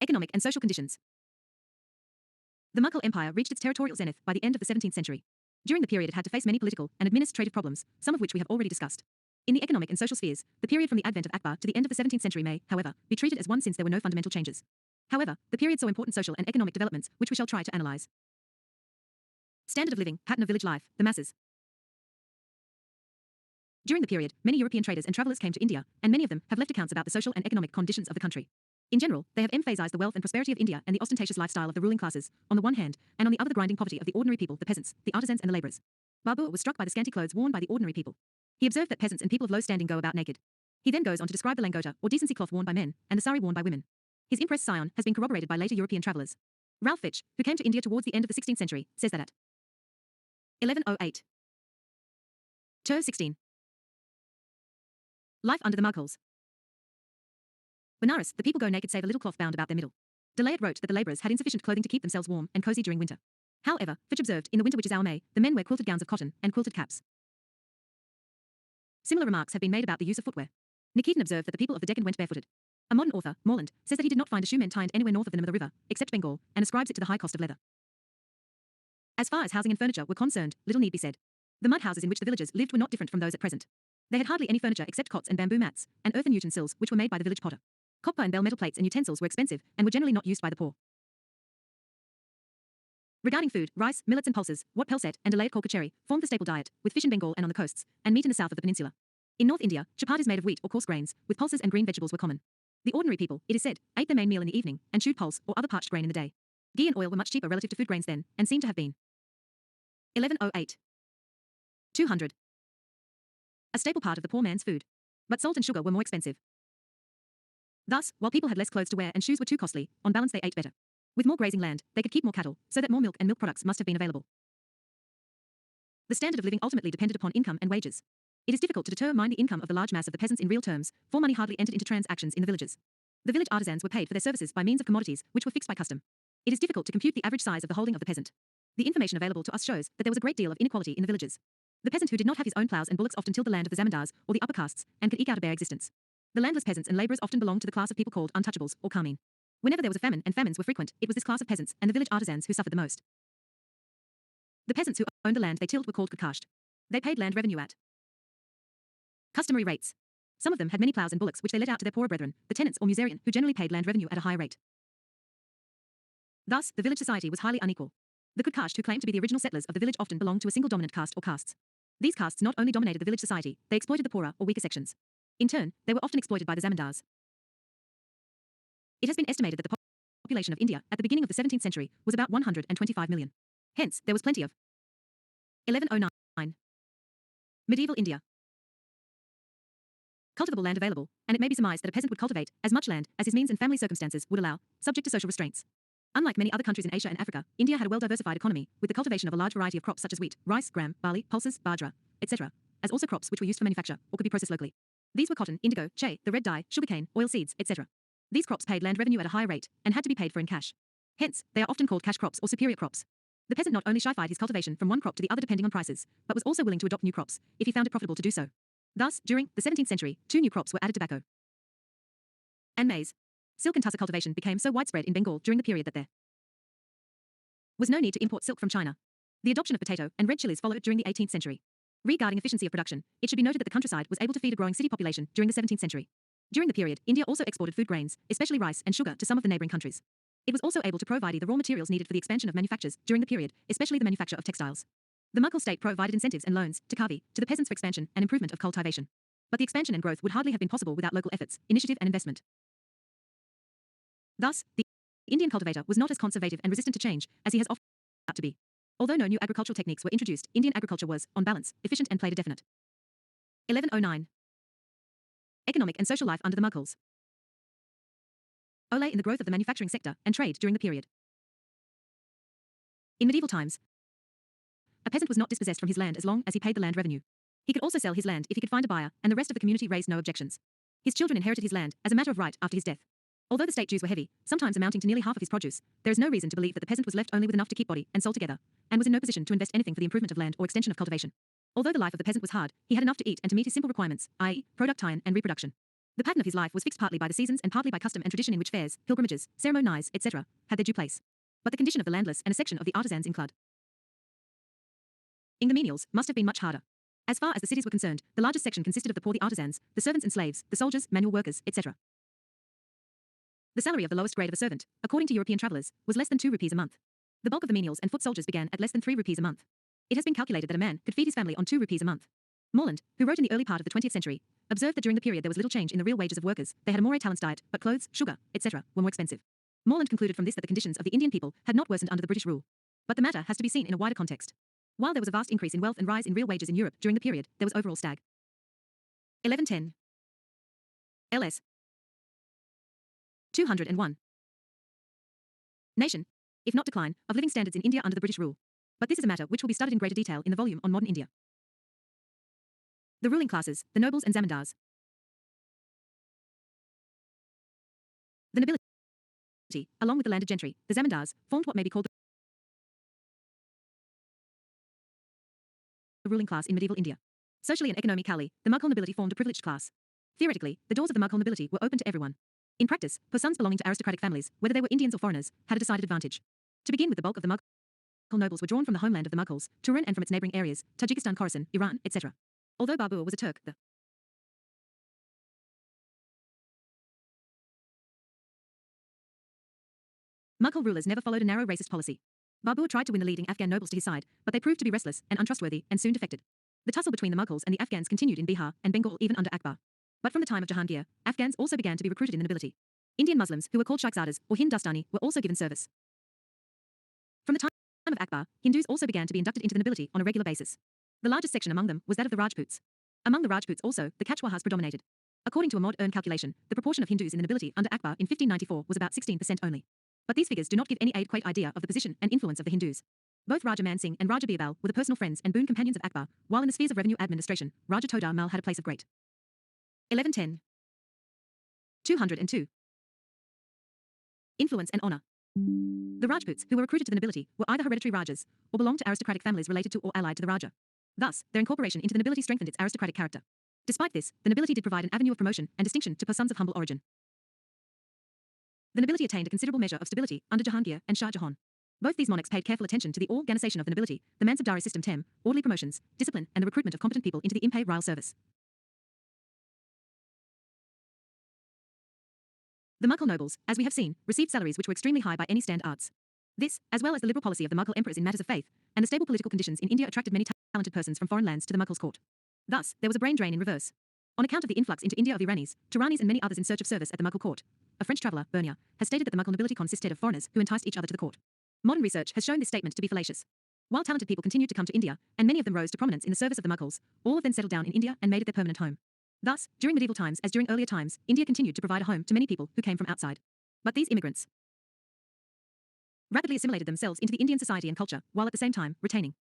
Economic and social conditions. The Mughal Empire reached its territorial zenith by the end of the 17th century. During the period it had to face many political and administrative problems, some of which we have already discussed. In the economic and social spheres, the period from the advent of Akbar to the end of the 17th century may, however, be treated as one since there were no fundamental changes. However, the period saw important social and economic developments, which we shall try to analyze. Standard of living, pattern of village life, the masses. During the period, many European traders and travelers came to India, and many of them have left accounts about the social and economic conditions of the country. In general, they have emphasized the wealth and prosperity of India and the ostentatious lifestyle of the ruling classes, on the one hand, and on the other the grinding poverty of the ordinary people, the peasants, the artisans and the laborers. Babur was struck by the scanty clothes worn by the ordinary people. He observed that peasants and people of low standing go about naked. He then goes on to describe the langota, or decency cloth worn by men, and the sari worn by women. His impress scion has been corroborated by later European travelers. Ralph Fitch, who came to India towards the end of the 16th century, says that at 1108. 16. Life under the Mughals. Benares, the people go naked save a little cloth bound about their middle. Delayet wrote that the labourers had insufficient clothing to keep themselves warm and cosy during winter. However, Fitch observed, in the winter which is our May, the men wear quilted gowns of cotton and quilted caps. Similar remarks have been made about the use of footwear. Nikitin observed that the people of the Deccan went barefooted. A modern author, Morland, says that he did not find a shoe meant tied anywhere north of the Nirmada River, except Bengal, and ascribes it to the high cost of leather. As far as housing and furniture were concerned, little need be said. The mud houses in which the villagers lived were not different from those at present. They had hardly any furniture except cots and bamboo mats, and earthen utensils which were made by the village potter. Copper and bell metal plates and utensils were expensive, and were generally not used by the poor. Regarding food, rice, millets and pulses, what pelset and delayed kolkacheri formed the staple diet, with fish in Bengal and on the coasts, and meat in the south of the peninsula. In North India, chapatis made of wheat or coarse grains, with pulses and green vegetables were common. The ordinary people, it is said, ate their main meal in the evening, and chewed pulse or other parched grain in the day. Ghee and oil were much cheaper relative to food grains then, and seem to have been 1108. 200. A staple part of the poor man's food. But salt and sugar were more expensive. Thus, while people had less clothes to wear and shoes were too costly, on balance they ate better. With more grazing land, they could keep more cattle, so that more milk and milk products must have been available. The standard of living ultimately depended upon income and wages. It is difficult to determine the income of the large mass of the peasants in real terms, for money hardly entered into transactions in the villages. The village artisans were paid for their services by means of commodities, which were fixed by custom. It is difficult to compute the average size of the holding of the peasant. The information available to us shows that there was a great deal of inequality in the villages. The peasant who did not have his own ploughs and bullocks often tilled the land of the zamindars, or the upper castes, and could eke out a bare existence. The landless peasants and labourers often belonged to the class of people called untouchables, or kameen. Whenever there was a famine, and famines were frequent, it was this class of peasants and the village artisans who suffered the most. The peasants who owned the land they tilled were called kukasht. They paid land revenue at customary rates. Some of them had many ploughs and bullocks which they let out to their poorer brethren, the tenants or musarian, who generally paid land revenue at a high rate. Thus, the village society was highly unequal. The kukasht who claimed to be the original settlers of the village often belonged to a single dominant caste or castes. These castes not only dominated the village society, they exploited the poorer or weaker sections. In turn, they were often exploited by the zamindars. It has been estimated that the population of India at the beginning of the 17th century was about 125 million. Hence, there was plenty of 1109. Medieval India. Cultivable land available, and it may be surmised that a peasant would cultivate as much land as his means and family circumstances would allow, subject to social restraints. Unlike many other countries in Asia and Africa, India had a well-diversified economy, with the cultivation of a large variety of crops such as wheat, rice, gram, barley, pulses, bajra, etc., as also crops which were used for manufacture or could be processed locally. These were cotton, indigo, chay, the red dye, sugarcane, oil seeds, etc. These crops paid land revenue at a high rate, and had to be paid for in cash. Hence, they are often called cash crops or superior crops. The peasant not only shified his cultivation from one crop to the other depending on prices, but was also willing to adopt new crops, if he found it profitable to do so. Thus, during the 17th century, 2 new crops were added: tobacco and maize. Silk and tussar cultivation became so widespread in Bengal during the period that there was no need to import silk from China. The adoption of potato and red chilies followed during the 18th century. Regarding efficiency of production, it should be noted that the countryside was able to feed a growing city population during the 17th century. During the period, India also exported food grains, especially rice and sugar, to some of the neighbouring countries. It was also able to provide the raw materials needed for the expansion of manufactures during the period, especially the manufacture of textiles. The Mughal state provided incentives and loans to Kavi, to the peasants for expansion and improvement of cultivation. But the expansion and growth would hardly have been possible without local efforts, initiative and investment. Thus, the Indian cultivator was not as conservative and resistant to change as he has often turned out to be. Although no new agricultural techniques were introduced, Indian agriculture was, on balance, efficient and played a definite 1109. Economic and social life under the Mughals. Ole in the growth of the manufacturing sector and trade during the period. In medieval times, a peasant was not dispossessed from his land as long as he paid the land revenue. He could also sell his land if he could find a buyer, and the rest of the community raised no objections. His children inherited his land as a matter of right after his death. Although the state dues were heavy, sometimes amounting to nearly half of his produce, there is no reason to believe that the peasant was left only with enough to keep body and soul together, and was in no position to invest anything for the improvement of land or extension of cultivation. Although the life of the peasant was hard, he had enough to eat and to meet his simple requirements, i.e., production and reproduction. The pattern of his life was fixed partly by the seasons and partly by custom and tradition in which fairs, pilgrimages, ceremonies, etc., had their due place. But the condition of the landless and a section of the artisans including the menials must have been much harder. As far as the cities were concerned, the largest section consisted of the poor, the artisans, the servants and slaves, the soldiers, manual workers, etc. The salary of the lowest grade of a servant, according to European travellers, was less than 2 rupees a month. The bulk of the menials and foot soldiers began at less than 3 rupees a month. It has been calculated that a man could feed his family on 2 rupees a month. Morland, who wrote in the early part of the 20th century, observed that during the period there was little change in the real wages of workers. They had a more balanced diet, but clothes, sugar, etc., were more expensive. Morland concluded from this that the conditions of the Indian people had not worsened under the British rule. But the matter has to be seen in a wider context. While there was a vast increase in wealth and rise in real wages in Europe during the period, there was overall stag. 1110. LS 201. Nation, if not decline, of living standards in India under the British rule. But this is a matter which will be studied in greater detail in the volume on modern India. The ruling classes, the nobles and zamindars. The nobility, along with the landed gentry, the zamindars, formed what may be called the ruling class in medieval India. Socially and economically, the Mughal nobility formed a privileged class. Theoretically, the doors of the Mughal nobility were open to everyone. In practice, poor sons belonging to aristocratic families, whether they were Indians or foreigners, had a decided advantage. To begin with, the bulk of the Mughal nobles were drawn from the homeland of the Mughals, Turan, and from its neighboring areas, Tajikistan, Khorasan, Iran, etc. Although Babur was a Turk, the Mughal rulers never followed a narrow racist policy. Babur tried to win the leading Afghan nobles to his side, but they proved to be restless and untrustworthy and soon defected. The tussle between the Mughals and the Afghans continued in Bihar and Bengal even under Akbar. But from the time of Jahangir, Afghans also began to be recruited in the nobility. Indian Muslims, who were called Shaikhzadas or Hindustani, were also given service. From the time of Akbar, Hindus also began to be inducted into the nobility on a regular basis. The largest section among them was that of the Rajputs. Among the Rajputs also, the Kachwahas predominated. According to a modern calculation, the proportion of Hindus in the nobility under Akbar in 1594 was about 16% only. But these figures do not give any adequate idea of the position and influence of the Hindus. Both Raja Man Singh and Raja Birbal were the personal friends and boon companions of Akbar, while in the spheres of revenue administration, Raja Todar Mal had a place of great 1110. 202. Influence and honor. The Rajputs, who were recruited to the nobility, were either hereditary Rajas, or belonged to aristocratic families related to or allied to the Raja. Thus, their incorporation into the nobility strengthened its aristocratic character. Despite this, the nobility did provide an avenue of promotion and distinction to persons of humble origin. The nobility attained a considerable measure of stability under Jahangir and Shah Jahan. Both these monarchs paid careful attention to the organization of the nobility, the Mansabdari system tem, orderly promotions, discipline, and the recruitment of competent people into the imperial service. The Mughal nobles, as we have seen, received salaries which were extremely high by any standards. This, as well as the liberal policy of the Mughal emperors in matters of faith, and the stable political conditions in India attracted many talented persons from foreign lands to the Mughals' court. Thus, there was a brain drain in reverse. On account of the influx into India of Iranis, Turanis and many others in search of service at the Mughal court, a French traveller, Bernier, has stated that the Mughal nobility consisted of foreigners who enticed each other to the court. Modern research has shown this statement to be fallacious. While talented people continued to come to India, and many of them rose to prominence in the service of the Mughals, all of them settled down in India and made it their permanent home. Thus, during medieval times as during earlier times, India continued to provide a home to many people who came from outside. But these immigrants rapidly assimilated themselves into the Indian society and culture, while at the same time retaining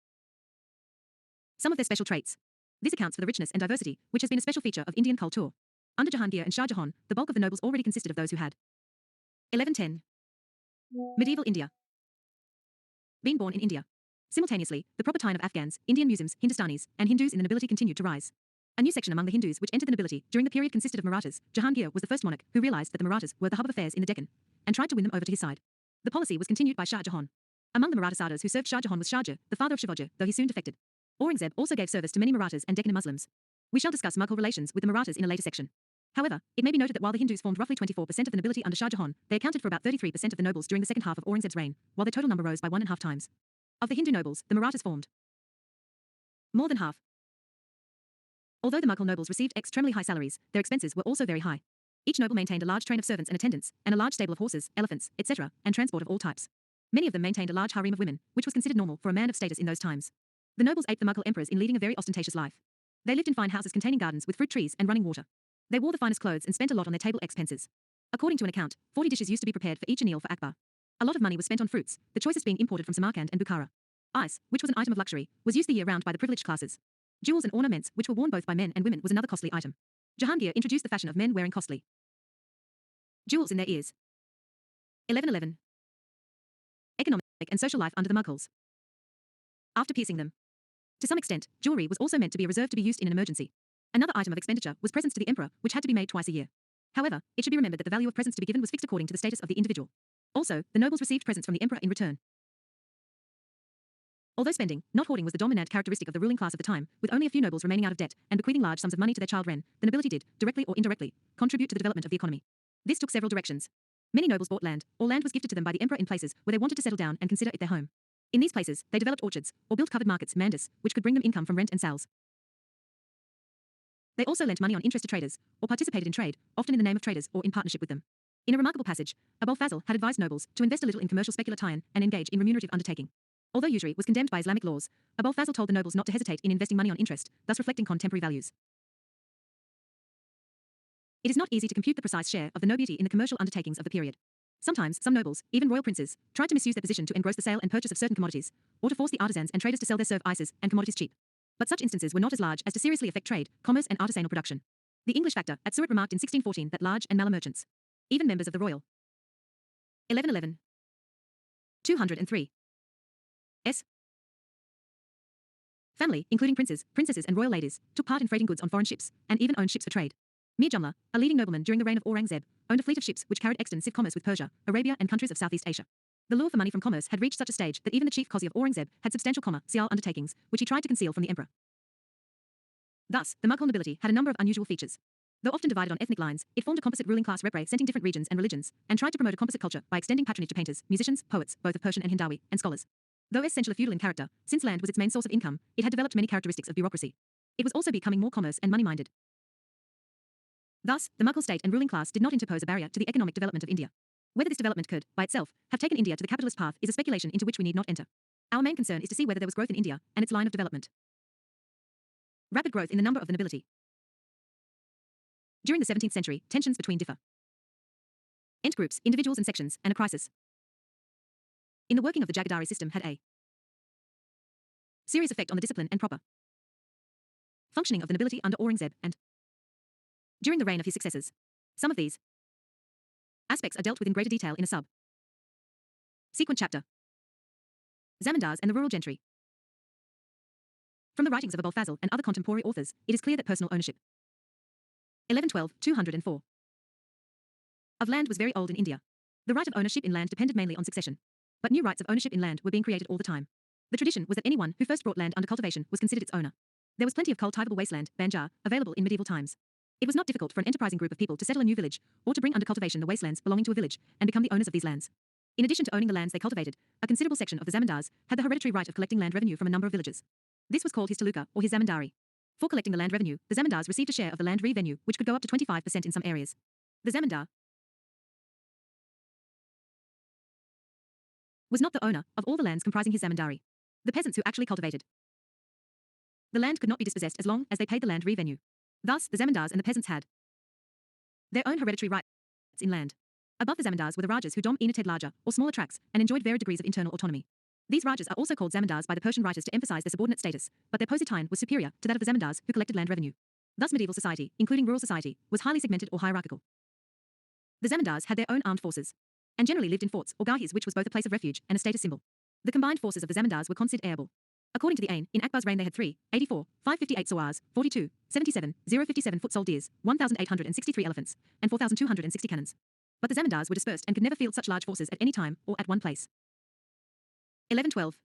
some of their special traits. This accounts for the richness and diversity, which has been a special feature of Indian culture. Under Jahangir and Shah Jahan, the bulk of the nobles already consisted of those who had 1110. Medieval India. Been born in India. Simultaneously, the proper tine of Afghans, Indian Muslims, Hindustanis, and Hindus in the nobility continued to rise. A new section among the Hindus which entered the nobility during the period consisted of Marathas. Jahangir was the first monarch who realized that the Marathas were the hub of affairs in the Deccan, and tried to win them over to his side. The policy was continued by Shah Jahan. Among the Maratha Sardars who served Shah Jahan was Shahjah, the father of Shivaji, though he soon defected. Aurangzeb also gave service to many Marathas and Deccan Muslims. We shall discuss Mughal relations with the Marathas in a later section. However, it may be noted that while the Hindus formed roughly 24% of the nobility under Shah Jahan, they accounted for about 33% of the nobles during the second half of Aurangzeb's reign, while their total number rose by 1.5 times. Of the Hindu nobles, the Marathas formed more than half. Although the Mughal nobles received extremely high salaries, their expenses were also very high. Each noble maintained a large train of servants and attendants, and a large stable of horses, elephants, etc., and transport of all types. Many of them maintained a large harem of women, which was considered normal for a man of status in those times. The nobles aped the Mughal emperors in leading a very ostentatious life. They lived in fine houses containing gardens with fruit trees and running water. They wore the finest clothes and spent a lot on their table expenses. According to an account, 40 dishes used to be prepared for each anil for Akbar. A lot of money was spent on fruits, the choicest being imported from Samarkand and Bukhara. Ice, which was an item of luxury, was used the year round by the privileged classes. Jewels and ornaments, which were worn both by men and women, was another costly item. Jahangir introduced the fashion of men wearing costly jewels in their ears. 1111. Economic and social life under the Mughals. After piercing them, to some extent, jewelry was also meant to be reserved to be used in an emergency. Another item of expenditure was presents to the emperor, which had to be made twice a year. However, it should be remembered that the value of presents to be given was fixed according to the status of the individual. Also, the nobles received presents from the emperor in return. Although spending, not hoarding, was the dominant characteristic of the ruling class of the time, with only a few nobles remaining out of debt and bequeathing large sums of money to their child Ren, the nobility did, directly or indirectly, contribute to the development of the economy. This took several directions. Many nobles bought land, or land was gifted to them by the emperor in places where they wanted to settle down and consider it their home. In these places, they developed orchards, or built covered markets, mandis, which could bring them income from rent and sales. They also lent money on interest to traders, or participated in trade, often in the name of traders or in partnership with them. In a remarkable passage, Abul-Fazl had advised nobles to invest a little in commercial speculation and engage in remunerative undertaking. Although usury was condemned by Islamic laws, Abul-Fazl told the nobles not to hesitate in investing money on interest, thus reflecting contemporary values. It is not easy to compute the precise share of the nobility in the commercial undertakings of the period. Sometimes, some nobles, even royal princes, tried to misuse their position to engross the sale and purchase of certain commodities, or to force the artisans and traders to sell their services and commodities cheap. But such instances were not as large as to seriously affect trade, commerce and artisanal production. The English factor at Ncert remarked in 1614 that large and mallar merchants, even members of the royal 1111 203 S family, including princes, princesses and royal ladies, took part in freighting goods on foreign ships, and even owned ships for trade. Mir Jumla, a leading nobleman during the reign of Aurangzeb, owned a fleet of ships which carried extensive commerce with Persia, Arabia and countries of Southeast Asia. The lure for money from commerce had reached such a stage that even the chief Qazi of Aurangzeb had substantial commercial undertakings, which he tried to conceal from the emperor. Thus, the Mughal nobility had a number of unusual features. Though often divided on ethnic lines, it formed a composite ruling class representing different regions and religions, and tried to promote a composite culture by extending patronage to painters, musicians, poets, both of Persian and Hindawi, and scholars. Though essentially feudal in character, since land was its main source of income, it had developed many characteristics of bureaucracy. It was also becoming more commerce and money-minded. Thus, the Mughal state and ruling class did not interpose a barrier to the economic development of India. Whether this development could, by itself, have taken India to the capitalist path is a speculation into which we need not enter. Our main concern is to see whether there was growth in India and its line of development. Rapid growth in the number of the nobility. During the 17th century, tensions between different groups, individuals and sections, and a crisis in the working of the Jagadari system had a serious effect on the discipline and proper functioning of the nobility under Aurangzeb and during the reign of his successors. Some of these aspects are dealt with in greater detail in a subsequent chapter. Zamindars and the rural gentry. From the writings of Abul-Fazl and other contemporary authors, it is clear that personal ownership 204 of land was very old in India. The right of ownership in land depended mainly on succession. But new rights of ownership in land were being created all the time. The tradition was that anyone who first brought land under cultivation was considered its owner. There was plenty of cultivable wasteland, banjar, available in medieval times. It was not difficult for an enterprising group of people to settle a new village, or to bring under cultivation the wastelands belonging to a village, and become the owners of these lands. In addition to owning the lands they cultivated, a considerable section of the zamindars had the hereditary right of collecting land revenue from a number of villages. This was called his taluka, or his zamindari. For collecting the land revenue, the zamindars received a share of the land revenue, which could go up to 25% in some areas. The zamindar was not the owner of all the lands comprising his zamindari. The peasants who actually cultivated the land could not be dispossessed as long as they paid the land revenue. Thus, the zamindars and the peasants had their own hereditary rights in land. Above the zamindars were the rajas who dominated larger or smaller tracts and enjoyed varied degrees of internal autonomy. These rajas are also called zamindars by the Persian writers to emphasize their subordinate status, but their positine was superior to that of the zamindars who collected land revenue. Thus medieval society, including rural society, was highly segmented or hierarchical. The zamindars had their own armed forces and generally lived in forts or gahis, which was both a place of refuge and a status symbol. The combined forces of the zamindars were considered arable. According to the Ain, in Akbar's reign they had 384, 558 sawars, 42, 77, 057 foot soldiers, 1,863 elephants, and 4,260 cannons. But the zamindars were dispersed and could never field such large forces at any time or at one place. 1112.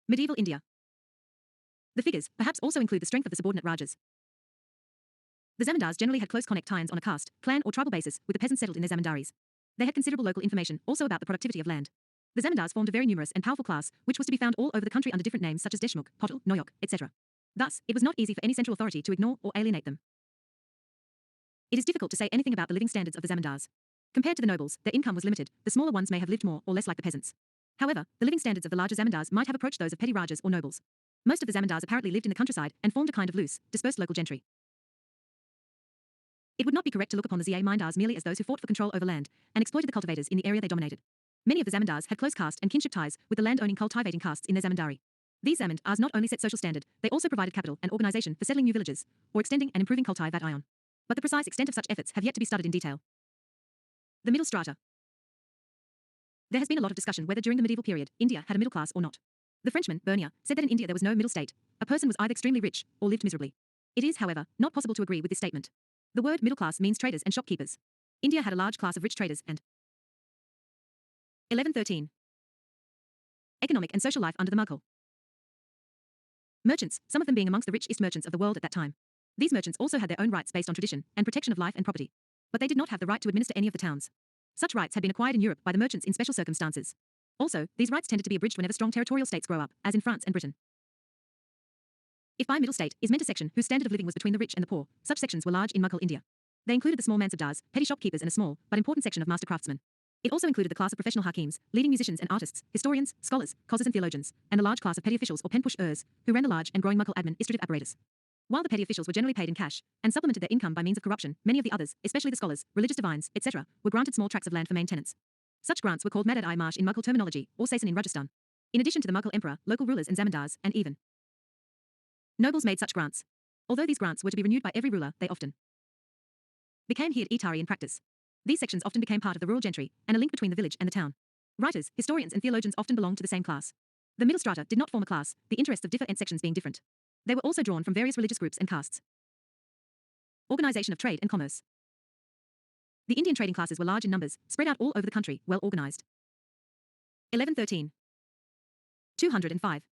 Medieval India. The figures perhaps also include the strength of the subordinate rajas. The zamindars generally had close connect-ties on a caste, clan or tribal basis with the peasants settled in their zamindaris. They had considerable local information also about the productivity of land. The zamindars formed a very numerous and powerful class, which was to be found all over the country under different names such as Deshmukh, Patil, Noyok, etc. Thus, it was not easy for any central authority to ignore or alienate them. It is difficult to say anything about the living standards of the zamindars. Compared to the nobles, their income was limited. The smaller ones may have lived more or less like the peasants. However, the living standards of the larger zamindars might have approached those of petty rajas or nobles. Most of the zamindars apparently lived in the countryside and formed a kind of loose, dispersed local gentry. It would not be correct to look upon the zamindars merely as those who fought for control over land and exploited the cultivators in the area they dominated. Many of the zamindars had close caste and kinship ties with the land-owning cultivating castes in their zamindari. These zamindars not only set social standard, they also provided capital and organization for settling new villages, or extending and improving cultivat ion. But the precise extent of such efforts have yet to be studied in detail. The middle strata. There has been a lot of discussion whether during the medieval period, India had a middle class or not. The Frenchman, Bernier, said that in India there was no middle state. A person was either extremely rich or lived miserably. It is, however, not possible to agree with this statement. The word middle class means traders and shopkeepers. India had a large class of rich traders and 1113. Economic and social life under the Mughal. Merchants, some of them being amongst the richest merchants of the world at that time. These merchants also had their own rights based on tradition and protection of life and property. But they did not have the right to administer any of the towns. Such rights had been acquired in Europe by the merchants in special circumstances. Also, these rights tended to be abridged whenever strong territorial states grow up, as in France and Britain. If by middle state is meant a section whose standard of living was between the rich and the poor, such sections were large in Mughal India. They included the small mansabdars, petty shopkeepers and a small, but important section of master craftsmen. It also included the class of professional hakims, leading musicians and artists, historians, scholars, causes and theologians, and a large class of petty officials or penpush-ers, who ran the large and growing Mughal administrative apparatus. While the petty officials were generally paid in cash, and supplemented their income by means of corruption, many of the others, especially the scholars, religious divines, etc., were granted small tracts of land for maintenance. Such grants were called Madad-i-Marsh in Mughal terminology, or Sasan in Rajasthan. In addition to the Mughal emperor, local rulers and zamindars, and even nobles made such grants. Although these grants were to be renewed by every ruler, they often became hereditary in practice. These sections often became part of the rural gentry, and a link between the village and the town. Writers, historians and theologians often belonged to the same class. The middle strata did not form a class, the interests of different sections being different. They were also drawn from various religious groups and castes. Organization of trade and commerce. The Indian trading classes were large in numbers, spread out all over the country, well organized. 1113. 205.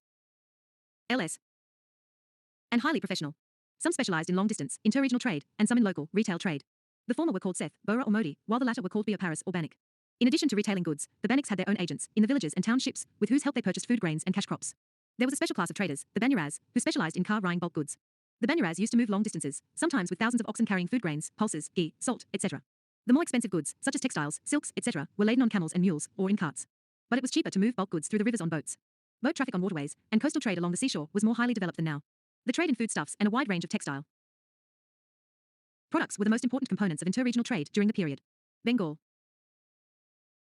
LS. And highly professional. Some specialized in long-distance, interregional trade, and some in local, retail trade. The former were called Seth, Bora or Modi, while the latter were called Bia Paris or Banik. In addition to retailing goods, the Baniks had their own agents, in the villages and townships, with whose help they purchased food grains and cash crops. There was a special class of traders, the Banyaraz, who specialized in carrying bulk goods. The Banyaraz used to move long distances, sometimes with thousands of oxen carrying food grains, pulses, ghee, salt, etc. The more expensive goods, such as textiles, silks, etc., were laden on camels and mules, or in carts. But it was cheaper to move bulk goods through the rivers on boats. Boat traffic on waterways, and coastal trade along the seashore was more highly developed than now. The trade in foodstuffs and a wide range of textile products were the most important components of interregional trade during the period. Bengal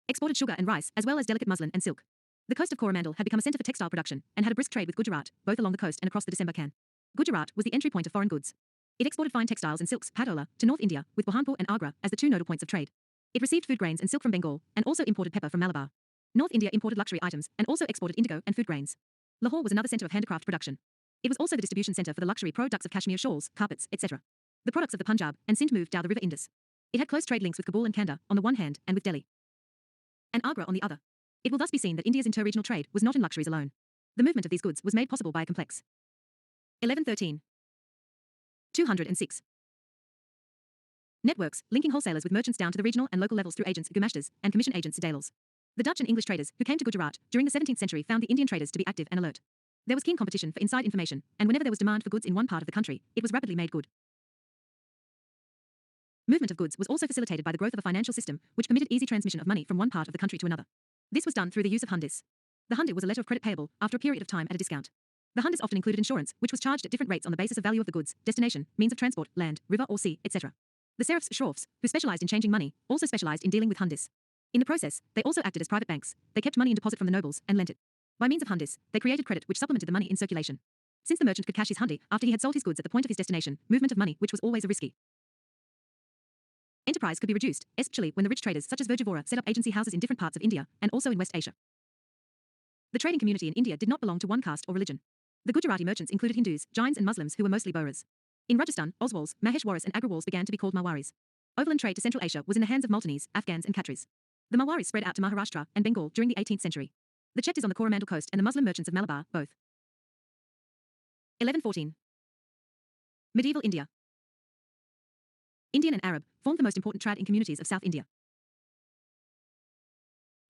exported sugar and rice, as well as delicate muslin and silk. The coast of Coromandel had become a center for textile production, and had a brisk trade with Gujarat, both along the coast and across the December-Can. Gujarat was the entry point of foreign goods. It exported fine textiles and silks, Padola, to North India, with Burhanpur and Agra as the two nodal points of trade. It received food grains and silk from Bengal, and also imported pepper from Malabar. North India imported luxury items, and also exported indigo and food grains. Lahore was another center of handicraft production. It was also the distribution center for the luxury products of cashmere shawls, carpets, etc. The products of the Punjab and Sindh moved down the river Indus. It had close trade links with Kabul and Kandahar on the one hand, and with Delhi and Agra on the other. It will thus be seen that India's interregional trade was not in luxuries alone. The movement of these goods was made possible by a complex 1113. 206. Networks, linking wholesalers with merchants down to the regional and local levels through agents, gumashtas, and commission agents, dalals. The Dutch and English traders who came to Gujarat during the 17th century found the Indian traders to be active and alert. There was keen competition for inside information, and whenever there was demand for goods in one part of the country, it was rapidly made good. Movement of goods was also facilitated by the growth of a financial system, which permitted easy transmission of money from one part of the country to another. This was done through the use of hundis. The hundi was a letter of credit payable, after a period of time at a discount. The hundis often included insurance, which was charged at different rates on the basis of value of the goods, destination, means of transport, land, river or sea, etc. The serifs, shroffs, who specialized in changing money, also specialized in dealing with hundis. In the process, they also acted as private banks. They kept money in deposit from the nobles and lent it. By means of hundis, they created credit which supplemented the money in circulation. Since the merchant could cash his hundi after he had sold his goods at the point of his destination, movement of money which was always a risky enterprise could be reduced, especially when the rich traders such as Virjavora set up agency houses in different parts of India and also in West Asia. The trading community in India did not belong to one caste or religion. The Gujarati merchants included Hindus, Jains and Muslims who were mostly Bohras. In Rajasthan, Oswals, Maheshwaris and Agrawals began to be called Marwaris. Overland trade to Central Asia was in the hands of Multanis, Afghans and Khatris. The Marwaris spread out to Maharashtra and Bengal during the 18th century. The Chettis on the Coromandel coast and the Muslim merchants of Malabar, both. 1114. Medieval India. Indian and Arab formed the most important trading communities of South India.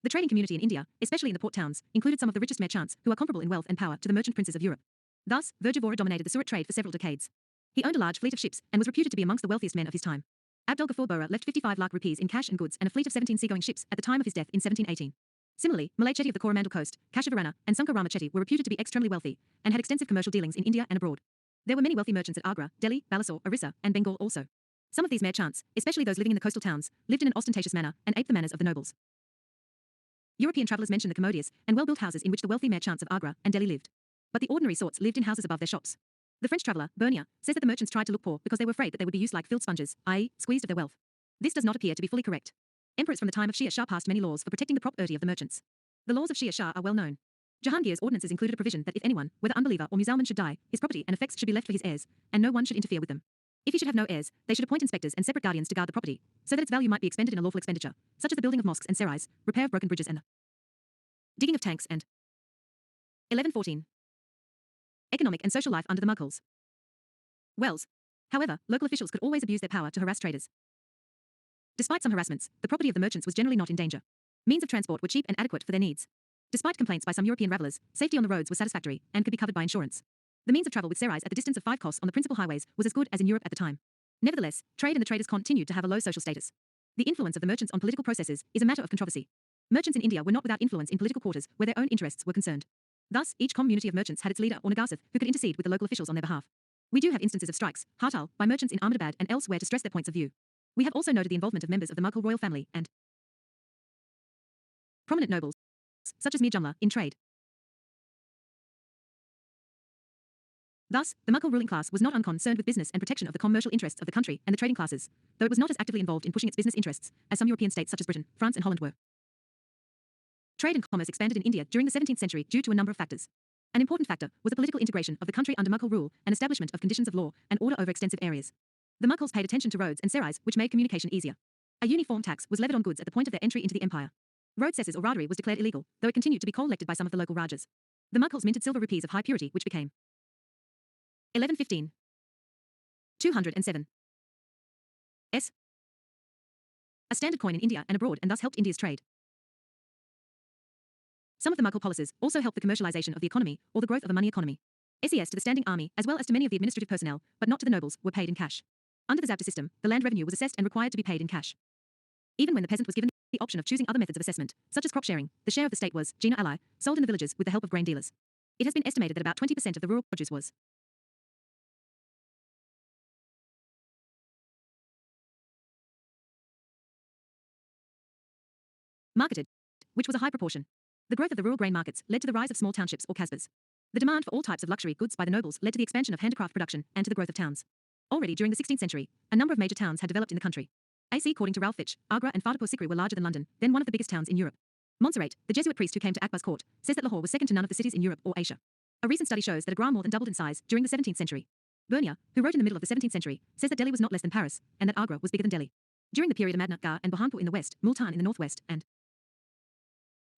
The trading community in India, especially in the port towns, included some of the richest merchants who are comparable in wealth and power to the merchant princes of Europe. Thus, Virjavora dominated the Surat trade for several decades. He owned a large fleet of ships and was reputed to be amongst the wealthiest men of his time. Abdul Ghaffur Bora left 55 lakh rupees in cash and goods and a fleet of 17 seagoing ships at the time of his death in 1718. Similarly, Malay Chetty of the Coromandel coast, Kashivarana, and Sankar Rama Chetty were reputed to be extremely wealthy and had extensive commercial dealings in India and abroad. There were many wealthy merchants at Agra, Delhi, Balasore, Orissa, and Bengal also. Some of these merchants, especially those living in the coastal towns, lived in an ostentatious manner and aped the manners of the nobles. European travellers mention the commodious and well-built houses in which the wealthy merchants of Agra and Delhi lived. But the ordinary sorts lived in houses above their shops. The French traveller, Bernier, says that the merchants tried to look poor because they were afraid that they would be used like field sponges, i.e., squeezed of their wealth. This does not appear to be fully correct. Emperors from the time of Shir Shah passed many laws for protecting the property of the merchants. The laws of Shir Shah are well known. Jahangir's ordinances included a provision that if anyone, whether unbeliever or Musalman, should die, his property and effects should be left for his heirs, and no one should interfere with them. If he should have no heirs, they should appoint inspectors and separate guardians to guard the property, so that its value might be expended in a lawful expenditure, such as the building of mosques and serais, repair of broken bridges and the digging of tanks and 1114. Economic and social life under the Mughals. Wells. However, local officials could always abuse their power to harass traders. Despite some harassments, the property of the merchants was generally not in danger. Means of transport were cheap and adequate for their needs. Despite complaints by some European travelers, safety on the roads was satisfactory and could be covered by insurance. The means of travel with serais at the distance of 5 kos on the principal highways was as good as in Europe at the time. Nevertheless, trade and the traders continued to have a low social status. The influence of the merchants on political processes is a matter of controversy. Merchants in India were not without influence in political quarters where their own interests were concerned. Thus, each community of merchants had its leader or nagaseth who could intercede with the local officials on their behalf. We do have instances of strikes, hartal, by merchants in Ahmedabad and elsewhere to stress their points of view. We have also noted the involvement of members of the Mughal royal family and prominent nobles, such as Mir Jumla, in trade. Thus, the Mughal ruling class was not unconcerned with business and protection of the commercial interests of the country and the trading classes, though it was not as actively involved in pushing its business interests as some European states such as Britain, France and Holland were. Trade and commerce expanded in India during the 17th century due to a number of factors. An important factor was the political integration of the country under Mughal rule and establishment of conditions of law and order over extensive areas. The Mughals paid attention to roads and serais, which made communication easier. A uniform tax was levied on goods at the point of their entry into the empire. Road cesses or radari was declared illegal, though it continued to be collected by some of the local rajas. The Mughals minted silver rupees of high purity, which became 1115. 207. S. A standard coin in India and abroad and thus helped India's trade. Some of the Mughal policies also helped the commercialization of the economy or the growth of a money economy. SES to the standing army as well as to many of the administrative personnel, but not to the nobles, were paid in cash. Under the Zabta system, the land revenue was assessed and required to be paid in cash. Even when the peasant was given the option of choosing other methods of assessment, such as crop sharing, the share of the state was Gina ally, sold in the villages with the help of grain dealers. It has been estimated that about 20% of the rural produce was marketed, which was a high proportion. The growth of the rural grain markets led to the rise of small townships or kasbas. The demand for all types of luxury goods by the nobles led to the expansion of handicraft production and to the growth of towns. Already during the 16th century, a number of major towns had developed in the country. AC according to Ralph Fitch, Agra and Fatehpur Sikri were larger than London, then one of the biggest towns in Europe. Montserrat, the Jesuit priest who came to Akbar's court, says that Lahore was second to none of the cities in Europe or Asia. A recent study shows that Agra more than doubled in size during the 17th century. Bernier, who wrote in the middle of the 17th century, says that Delhi was not less than Paris, and that Agra was bigger than Delhi. During the period of Ahmednagar and Burhanpur in the west, Multan in the northwest, and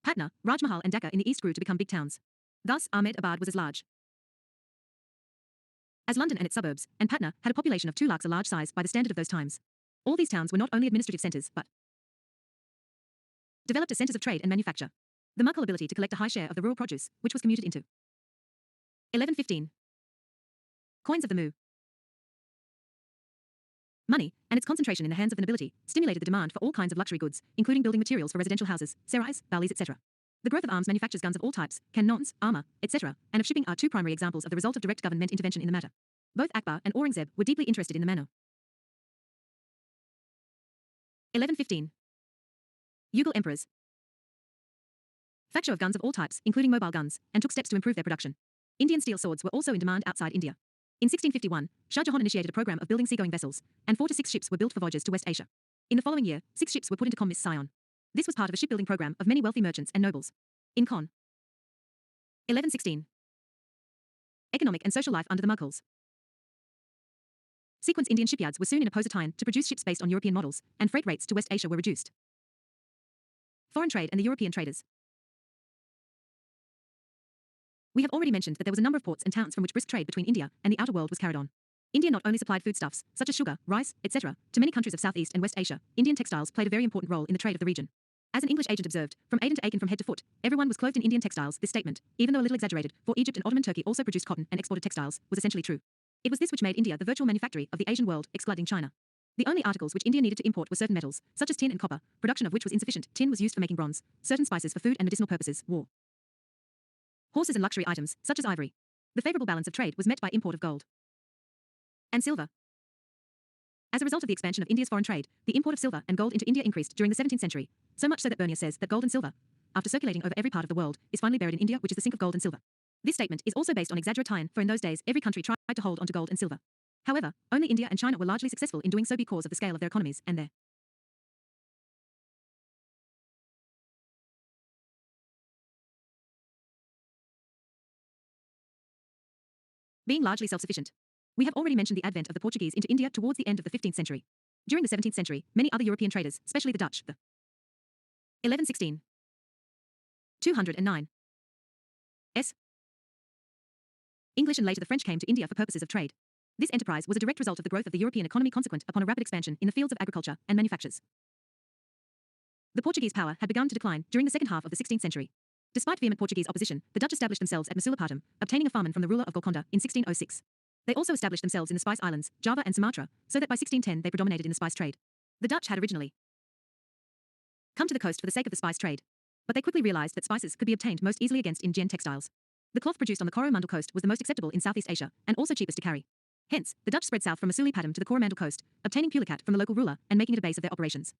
Patna, Rajmahal and Dhaka in the east grew to become big towns. Thus, Ahmedabad was as large as London and its suburbs, and Patna had a population of 2 lakhs, a large size by the standard of those times. All these towns were not only administrative centres, but developed as centres of trade and manufacture. The Mughal ability to collect a high share of the rural produce, which was commuted into 1115 coins of the mu money, and its concentration in the hands of the nobility, stimulated the demand for all kinds of luxury goods, including building materials for residential houses, serais, balis, etc. The growth of arms manufactures, guns of all types, cannons, armour, etc., and of shipping are 2 primary examples of the result of direct government intervention in the matter. Both Akbar and Aurangzeb were deeply interested in the matter. 1115 Mughal emperors manufacture of guns of all types, including mobile guns, and took steps to improve their production. Indian steel swords were also in demand outside India. In 1651, Shah Jahan initiated a program of building seagoing vessels, and 4 to 6 ships were built for voyages to West Asia. In the following year, 6 ships were put into Con Miss Sion. This was part of a shipbuilding program of many wealthy merchants and nobles. In Con 1116 Economic and social life under the Mughals. Sequence Indian shipyards were soon in a position to produce ships based on European models, and freight rates to West Asia were reduced. Foreign trade and the European traders. We have already mentioned that there was a number of ports and towns from which brisk trade between India and the outer world was carried on. India not only supplied foodstuffs, such as sugar, rice, etc., to many countries of Southeast and West Asia, Indian textiles played a very important role in the trade of the region. As an English agent observed, from Aden to Aiken from head to foot, everyone was clothed in Indian textiles. This statement, even though a little exaggerated, for Egypt and Ottoman Turkey also produced cotton and exported textiles, was essentially true. It was this which made India the virtual manufactory of the Asian world, excluding China. The only articles which India needed to import were certain metals, such as tin and copper, production of which was insufficient. Tin was used for making bronze, certain spices for food and medicinal purposes, war. Horses and luxury items, such as ivory. The favorable balance of trade was met by import of gold and silver. As a result of the expansion of India's foreign trade, the import of silver and gold into India increased during the 17th century, so much so that Bernier says that gold and silver, after circulating over every part of the world, is finally buried in India, which is the sink of gold and silver. This statement is also based on exaggeration, for in those days every country tried to hold onto gold and silver. However, only India and China were largely successful in doing so because of the scale of their economies and their being largely self-sufficient. We have already mentioned the advent of the Portuguese into India towards the end of the 15th century. During the 17th century, many other European traders, especially the Dutch, the 1116 209 S. English and later the French came to India for purposes of trade. This enterprise was a direct result of the growth of the European economy consequent upon a rapid expansion in the fields of agriculture and manufactures. The Portuguese power had begun to decline during the second half of the 16th century. Despite vehement Portuguese opposition, the Dutch established themselves at Masulipatam, obtaining a farman from the ruler of Golconda in 1606. They also established themselves in the Spice Islands, Java and Sumatra, so that by 1610 they predominated in the spice trade. The Dutch had originally come to the coast for the sake of the spice trade, but they quickly realized that spices could be obtained most easily against Indian textiles. The cloth produced on the Coromandel coast was the most acceptable in Southeast Asia and also cheapest to carry. Hence, the Dutch spread south from Masulipatam to the Coromandel coast, obtaining Pulicat from the local ruler and making it a base of their operations.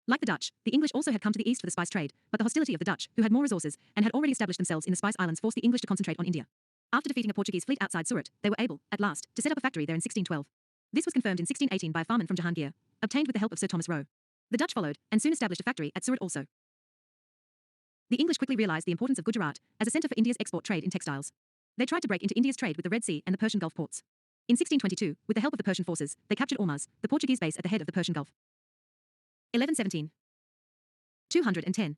Like the Dutch, the English also had come to the east for the spice trade, but the hostility of the Dutch, who had more resources and had already established themselves in the Spice Islands, forced the English to concentrate on India. After defeating a Portuguese fleet outside Surat, they were able, at last, to set up a factory there in 1612. This was confirmed in 1618 by a farman from Jahangir, obtained with the help of Sir Thomas Roe. The Dutch followed, and soon established a factory at Surat also. The English quickly realized the importance of Gujarat as a center for India's export trade in textiles. They tried to break into India's trade with the Red Sea and the Persian Gulf ports. In 1622, with the help of the Persian forces, they captured Ormuz, the Portuguese base at the head of the Persian Gulf. 1117 210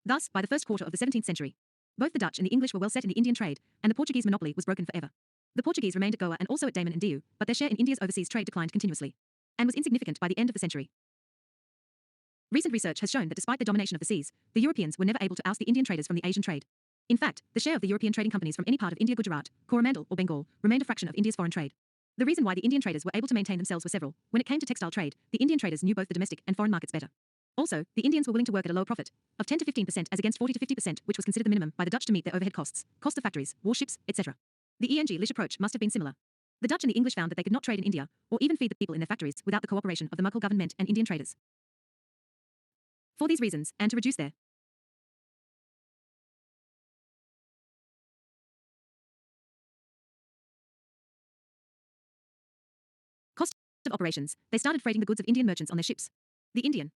Thus, by the first quarter of the 17th century, both the Dutch and the English were well set in the Indian trade, and the Portuguese monopoly was broken forever. The Portuguese remained at Goa and also at Daman and Diu, but their share in India's overseas trade declined continuously, and was insignificant by the end of the century. Recent research has shown that despite their domination of the seas, the Europeans were never able to oust the Indian traders from the Asian trade. In fact, the share of the European trading companies from any part of India, Gujarat, Coromandel, or Bengal remained a fraction of India's foreign trade. The reason why the Indian traders were able to maintain themselves were several. When it came to textile trade, the Indian traders knew both the domestic and foreign markets better. Also, the Indians were willing to work at a lower profit, of 10 to 15% as against 40 to 50%, which was considered the minimum by the Dutch to meet their overhead costs, cost of factories, warships, etc. The English approach must have been similar. The Dutch and the English found that they could not trade in India, or even feed the people in their factories, without the cooperation of the Mughal government and Indian traders. For these reasons, and to reduce their cost of operations, they started freighting the goods of Indian merchants on their ships. The Indian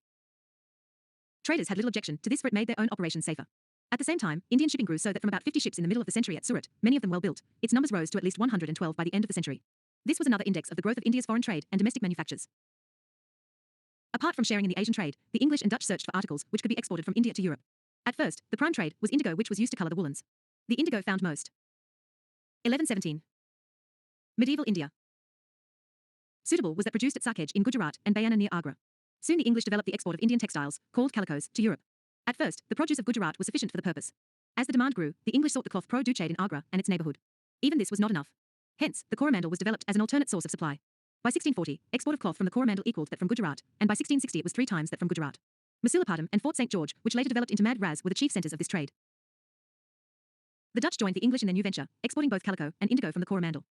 traders had little objection to this, for it made their own operations safer. At the same time, Indian shipping grew so that from about 50 ships in the middle of the century at Surat, many of them well built, its numbers rose to at least 112 by the end of the century. This was another index of the growth of India's foreign trade and domestic manufactures. Apart from sharing in the Asian trade, the English and Dutch searched for articles which could be exported from India to Europe. At first, the prime trade was indigo, which was used to color the woolens. The indigo found most 1117 medieval India suitable was that produced at Sakej in Gujarat and Bayana near Agra. Soon the English developed the export of Indian textiles, called calicos, to Europe. At first, the produce of Gujarat was sufficient for the purpose. As the demand grew, the English sought the cloth produce in Agra and its neighborhood. Even this was not enough. Hence, the Coromandel was developed as an alternate source of supply. By 1640, export of cloth from the Coromandel equaled that from Gujarat, and by 1660 it was 3 times that from Gujarat. Masulipatam and Fort St. George, which later developed into Madras, were the chief centers of this trade. The Dutch joined the English in their new venture, exporting both calico and indigo from the Coromandel.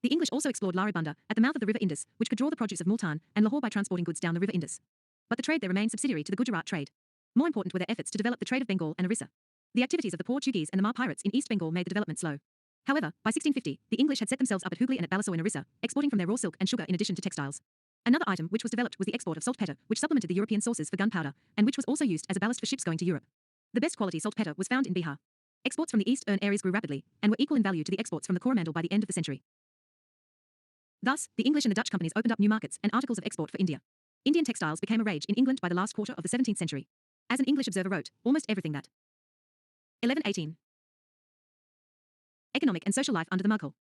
The English also explored Laribunda, at the mouth of the river Indus, which could draw the produce of Multan and Lahore by transporting goods down the river Indus. But the trade there remained subsidiary to the Gujarat trade. More important were their efforts to develop the trade of Bengal and Orissa. The activities of the Portuguese and the Mar pirates in East Bengal made the development slow. However, by 1650, the English had set themselves up at Hooghly and at Balasore in Orissa, exporting from their raw silk and sugar in addition to textiles. Another item which was developed was the export of saltpeter, which supplemented the European sources for gunpowder, and which was also used as a ballast for ships going to Europe. The best quality saltpeter was found in Bihar. Exports from the eastern areas grew rapidly, and were equal in value to the exports from the Coromandel by the end of the century. Thus, the English and the Dutch companies opened up new markets and articles of export for India. Indian textiles became a rage in England by the last quarter of the 17th century. As an English observer wrote, almost everything that 1118 economic and social life under the Mughal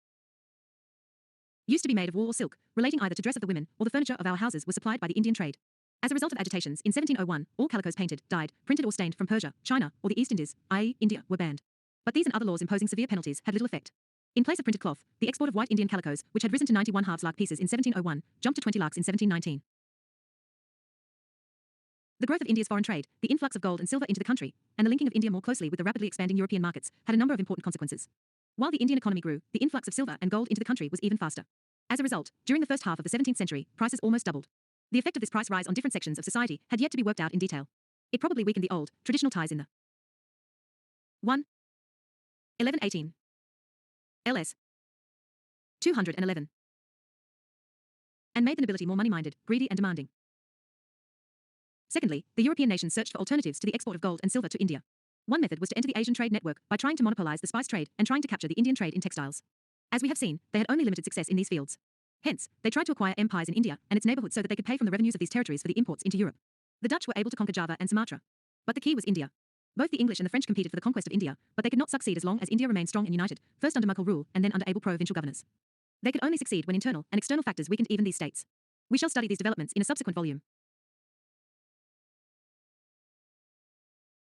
used to be made of wool or silk, relating either to dress of the women or the furniture of our houses was supplied by the Indian trade. As a result of agitations, in 1701, all calicos painted, dyed, printed or stained from Persia, China, or the East Indies, i.e. India, were banned. But these and other laws imposing severe penalties had little effect. In place of printed cloth, the export of white Indian calicos, which had risen to 91 halves lakh pieces in 1701, jumped to 20 lakhs in 1719. The growth of India's foreign trade, the influx of gold and silver into the country, and the linking of India more closely with the rapidly expanding European markets had a number of important consequences. While the Indian economy grew, the influx of silver and gold into the country was even faster. As a result, during the first half of the 17th century, prices almost doubled. The effect of this price rise on different sections of society had yet to be worked out in detail. It probably weakened the old, traditional ties in the 1. 1118 LS 211 and made the nobility more money-minded, greedy and demanding. Secondly, the European nations searched for alternatives to the export of gold and silver to India. One method was to enter the Asian trade network by trying to monopolize the spice trade and trying to capture the Indian trade in textiles. As we have seen, they had only limited success in these fields. Hence, they tried to acquire empires in India and its neighborhood so that they could pay from the revenues of these territories for the imports into Europe. The Dutch were able to conquer Java and Sumatra. But the key was India. Both the English and the French competed for the conquest of India, but they could not succeed as long as India remained strong and united, first under Mughal rule and then under able provincial governors. They could only succeed when internal and external factors weakened even these states. We shall study these developments in a subsequent volume.